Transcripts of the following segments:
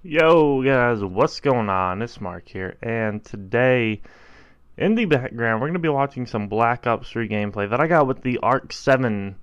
Yo guys, what's going on? It's Mark here, and today in the background we're going to be watching some Black Ops 3 gameplay that I got with the Arc 7,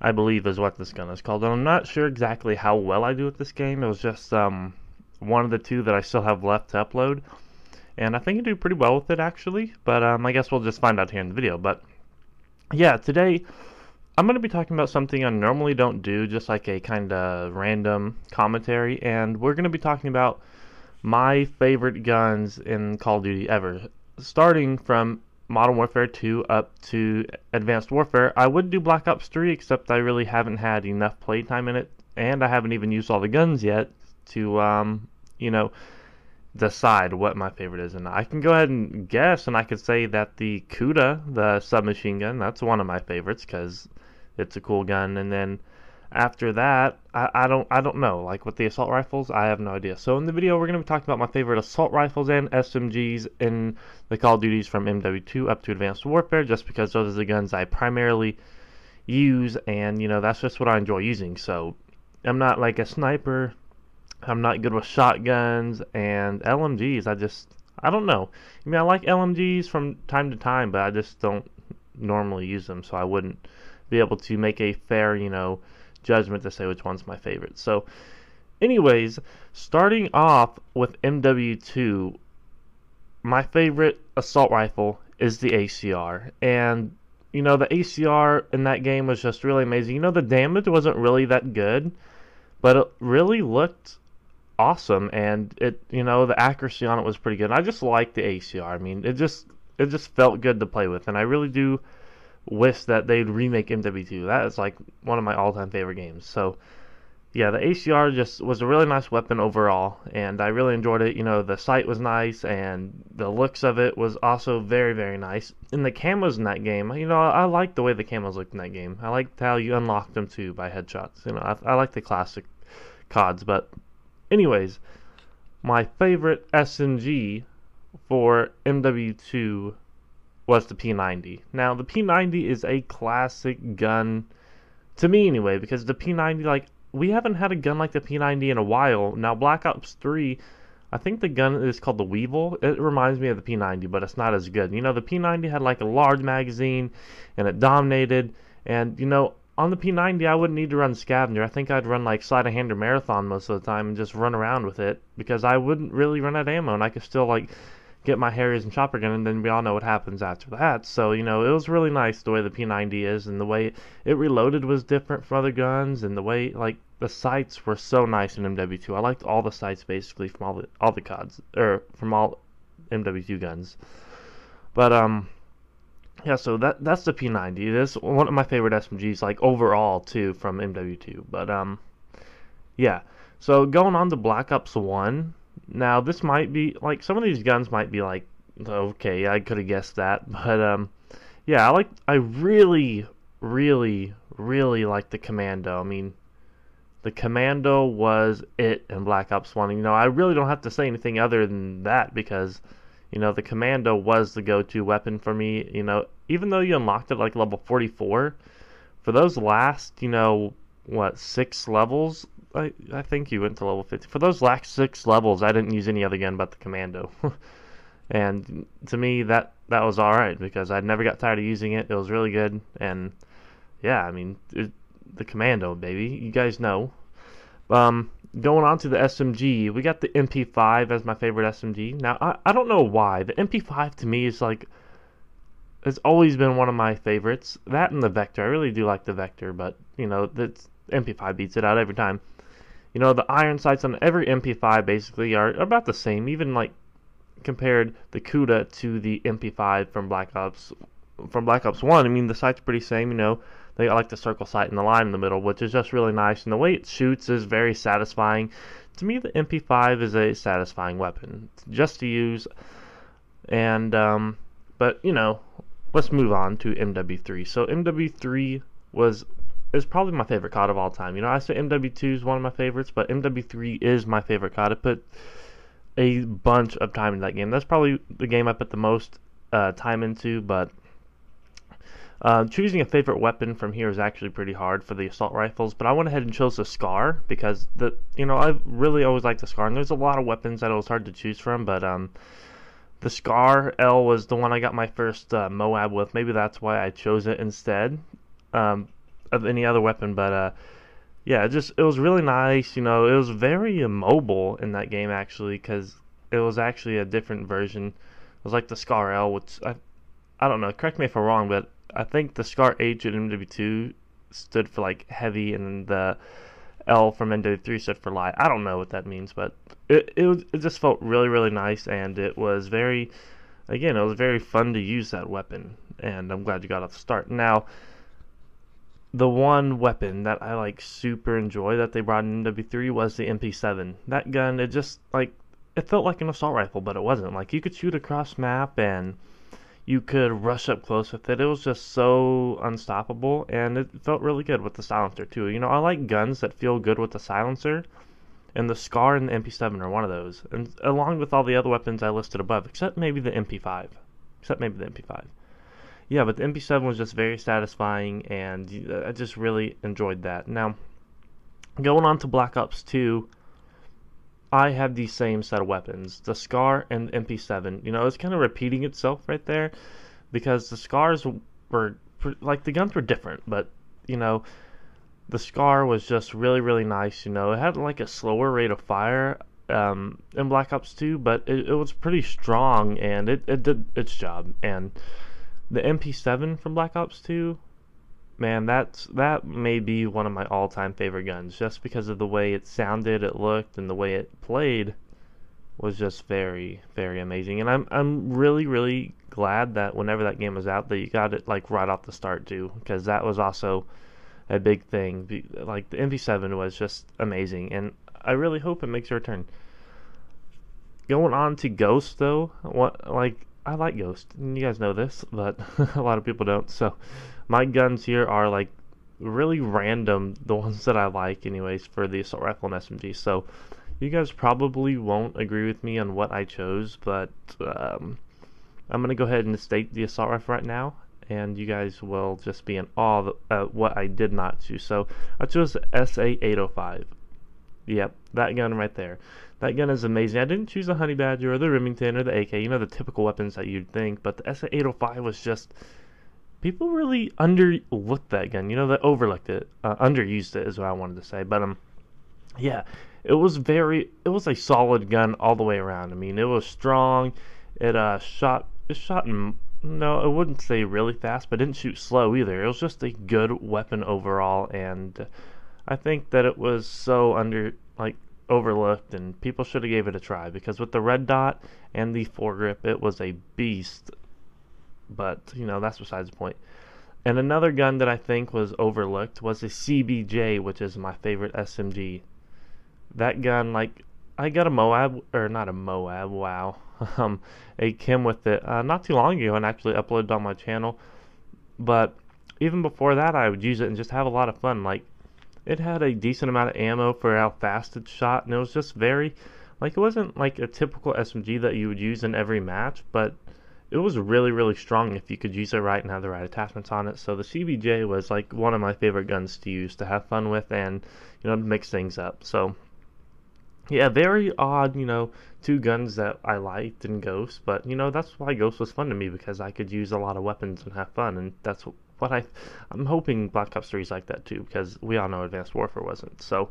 I believe is what this gun is called. And I'm not sure exactly how well I do with this game. It was just one of the two that I still have left to upload, and I think I do pretty well with it actually. But I guess we'll just find out here in the video. But yeah, today I'm going to be talking about something I normally don't do, just like a kind of random commentary, and we're going to be talking about my favorite guns in Call of Duty ever, starting from Modern Warfare 2 up to Advanced Warfare. I would do Black Ops 3, except I really haven't had enough playtime in it, and I haven't even used all the guns yet to, you know, decide what my favorite is. And I can go ahead and guess, and I could say that the COD, the submachine gun, that's one of my favorites because it's a cool gun. And then after that, I don't know. Like with the assault rifles, I have no idea. So in the video, we're going to be talking about my favorite assault rifles and SMGs in the Call of Duties from MW2 up to Advanced Warfare, just because those are the guns I primarily use, and that's just what I enjoy using. So I'm not like a sniper. I'm not good with shotguns and LMGs. I don't know. I mean, I like LMGs from time to time, but I just don't normally use them, so I wouldn't be able to make a fair, judgment to say which one's my favorite. So, anyways, starting off with MW2, my favorite assault rifle is the ACR. And, the ACR in that game was just really amazing. The damage wasn't really that good, but it really looked awesome, and the accuracy on it was pretty good. And I just liked the ACR. I mean, it just felt good to play with, and I really do wish that they'd remake MW2. That is like one of my all-time favorite games. So yeah, the ACR just was a really nice weapon overall, and I really enjoyed it. The sight was nice, and the looks of it was also very, very nice. And the camos in that game, I like the way the camos looked in that game. I liked how you unlocked them too by headshots. I like the classic CODs. But anyways, my favorite SMG for MW2 was the P90. Now, the P90 is a classic gun, to me anyway, because the P90, like, we haven't had a gun like the P90 in a while. Now, Black Ops 3, I think the gun is called the Weevil. It reminds me of the P90, but it's not as good. The P90 had like a large magazine, and it dominated, and, on the P90, I wouldn't need to run scavenger. I think I'd run like sleight of hand or marathon most of the time and just run around with it because I wouldn't really run out of ammo, and I could still like get my Harriers and chopper gun, and then we all know what happens after that. So it was really nice the way the P90 is, and the way it reloaded was different from other guns, and the way like the sights were so nice in MW2. I liked all the sights basically from all the CODs or from all MW2 guns. But yeah, so that's the P90. This one of my favorite SMGs, like overall too, from MW2. But yeah. So going on to Black Ops 1. Now this might be like some of these guns might be like, okay, I could have guessed that, but yeah, I really, really, really like the Commando. I mean, the Commando was it in Black Ops 1. I really don't have to say anything other than that because the Commando was the go-to weapon for me. Even though you unlocked it like level 44, for those last, what, 6 levels, I think you went to level 50. For those last 6 levels, I didn't use any other gun but the Commando. And to me, that was alright because I never got tired of using it. It was really good. And yeah, I mean, the Commando, baby. You guys know. Going on to the SMG, we got the MP5 as my favorite SMG. Now, I don't know why. The MP5 to me is like, it's always been one of my favorites. That and the Vector. I really do like the Vector, but, that's MP5 beats it out every time. The iron sights on every MP5 basically are about the same, even like compared the CUDA to the MP5 from Black Ops 1. I mean, the sight's pretty same, They got like the circle sight and the line in the middle, which is just really nice, and the way it shoots is very satisfying. To me, the MP5 is a satisfying weapon just to use. And but let's move on to MW3. So MW3 is probably my favorite COD of all time. I say MW2 is one of my favorites, but MW3 is my favorite COD. I put a bunch of time into that game. That's probably the game I put the most time into, but Choosing a favorite weapon from here is actually pretty hard for the assault rifles, but I went ahead and chose the Scar because I really always liked the Scar, and there's a lot of weapons that it was hard to choose from, but the Scar L was the one I got my first Moab with. Maybe that's why I chose it instead of any other weapon, but yeah, it was really nice. It was very immobile in that game actually, because it was actually a different version. It was like the Scar L, which I don't know. Correct me if I'm wrong, but I think the Scar H in MW2 stood for like heavy, and the L from MW3 stood for light. I don't know what that means, but it just felt really really nice, and it was very fun to use that weapon, and I'm glad you got off the start. Now, the one weapon that I like super enjoy that they brought in MW3 was the MP7. That gun, it felt like an assault rifle, but it wasn't. Like, you could shoot across map and you could rush up close with it. It was just so unstoppable, and it felt really good with the silencer too. I like guns that feel good with the silencer, and the Scar and the MP7 are one of those. And along with all the other weapons I listed above, except maybe the MP5. Yeah, but the MP7 was just very satisfying, and I just really enjoyed that. Now, going on to Black Ops 2, I have the same set of weapons, the Scar and the MP7. It's kind of repeating itself right there, because the Scars were, the guns were different, but, the Scar was just really, really nice. It had like a slower rate of fire in Black Ops 2, but it was pretty strong, and it did its job. And the MP7 from Black Ops 2, man, that may be one of my all-time favorite guns, just because of the way it sounded, it looked, and the way it played was just very, very amazing. And I'm really, really glad that whenever that game was out, that you got it like right off the start too, because that was also a big thing. Like, the MP7 was just amazing, and I really hope it makes a return. Going on to Ghost though, I like Ghost, and you guys know this, but a lot of people don't. So my guns here are like really random, the ones that I like anyways, for the assault rifle and SMG. So you guys probably won't agree with me on what I chose, but I'm gonna go ahead and state the assault rifle right now, and you guys will just be in awe of what I did not choose. So I chose the SA-805. Yep, that gun right there. That gun is amazing. I didn't choose the Honey Badger or the Remington or the AK, the typical weapons that you'd think, but the SA-805 was just, people really underlooked that gun. They overlooked it, underused it is what I wanted to say. But yeah, it was a solid gun all the way around. I mean, it was strong. It shot no, I wouldn't say really fast, but didn't shoot slow either. It was just a good weapon overall, and I think that it was so overlooked, and people should have gave it a try, because with the red dot and the foregrip, it was a beast. But that's besides the point. And another gun that I think was overlooked was the CBJ, which is my favorite SMG. That gun, I got a Moab, or not a Moab, wow, a Kim with it not too long ago, and actually uploaded on my channel. But even before that, I would use it and just have a lot of fun. It had a decent amount of ammo for how fast it shot, and it was just very, it wasn't like a typical SMG that you would use in every match, but it was really, really strong if you could use it right and have the right attachments on it. So the CBJ was one of my favorite guns to use, to have fun with, and to mix things up. So yeah, very odd, two guns that I liked in Ghost, but that's why Ghost was fun to me, because I could use a lot of weapons and have fun, and that's what I'm hoping Black Ops 3 is like that too, because we all know Advanced Warfare wasn't. So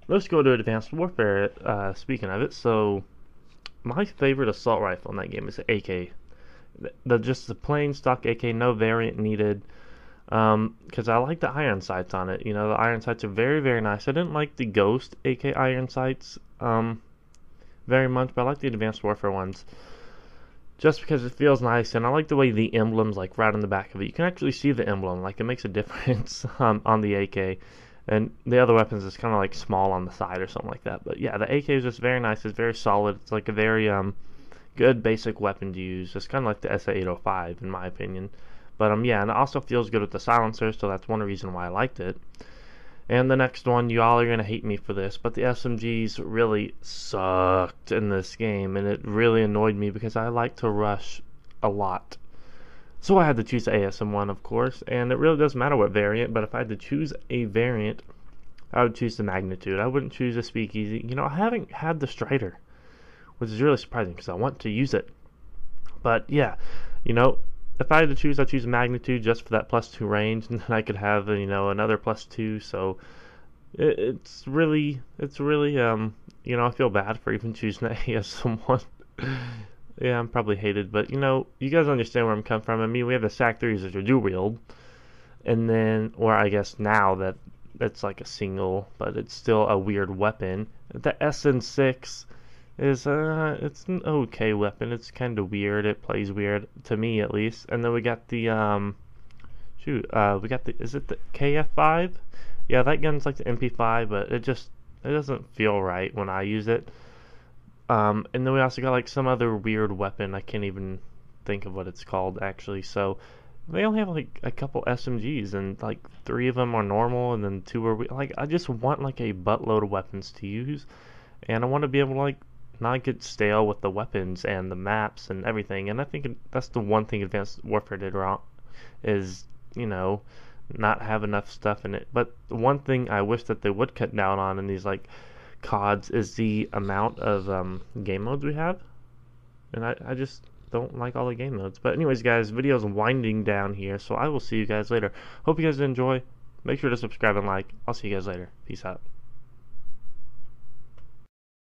let's go to Advanced Warfare. Speaking of it, so my favorite assault rifle in that game is the AK. Just the plain stock AK, no variant needed. Because I like the iron sights on it. The iron sights are very, very nice. I didn't like the Ghost AK iron sights very much, but I like the Advanced Warfare ones, just because it feels nice, and I like the way the emblem's right on the back of it. You can actually see the emblem, it makes a difference on the AK, and the other weapons is kind of small on the side or something like that. But yeah, the AK is just very nice. It's very solid. It's a very good basic weapon to use. It's kind of like the SA-805 in my opinion. But yeah, and it also feels good with the silencer, so that's one reason why I liked it. And the next one, you all are going to hate me for this, but the SMGs really sucked in this game, and it really annoyed me because I like to rush a lot. So I had to choose the ASM1, of course, and it really doesn't matter what variant, but if I had to choose a variant, I would choose the Magnitude. I wouldn't choose a Speakeasy. You know, I haven't had the Strider, which is really surprising because I want to use it. But yeah, you know, if I had to choose, I'd choose Magnitude just for that +2 range, and then I could have, you know, another +2. So it's really, you know, I feel bad for even choosing the ASM1. Yeah, I'm probably hated, but you know, you guys understand where I'm coming from. I mean, we have the SAC-3s that are dual wield, and then, or I guess now that it's like a single, but it's still a weird weapon. The SN6 is it's an okay weapon. It's kind of weird. It plays weird to me at least. And then we got the we got the, is it the KF5? Yeah, that gun's like the MP5, but it doesn't feel right when I use it. And then we also got like some other weird weapon. I can't even think of what it's called actually. So they only have like a couple SMGs, and like 3 of them are normal, and then 2 are like, I just want like a buttload of weapons to use, and I want to be able to like not get stale with the weapons and the maps and everything. And I think that's the one thing Advanced Warfare did wrong, is, you know, not have enough stuff in it. But the one thing I wish that they would cut down on in these like CODs is the amount of game modes we have, and I just don't like all the game modes. But anyways, guys, video's winding down here, so I will see you guys later. Hope you guys enjoy. Make sure to subscribe and like. I'll see you guys later. Peace out.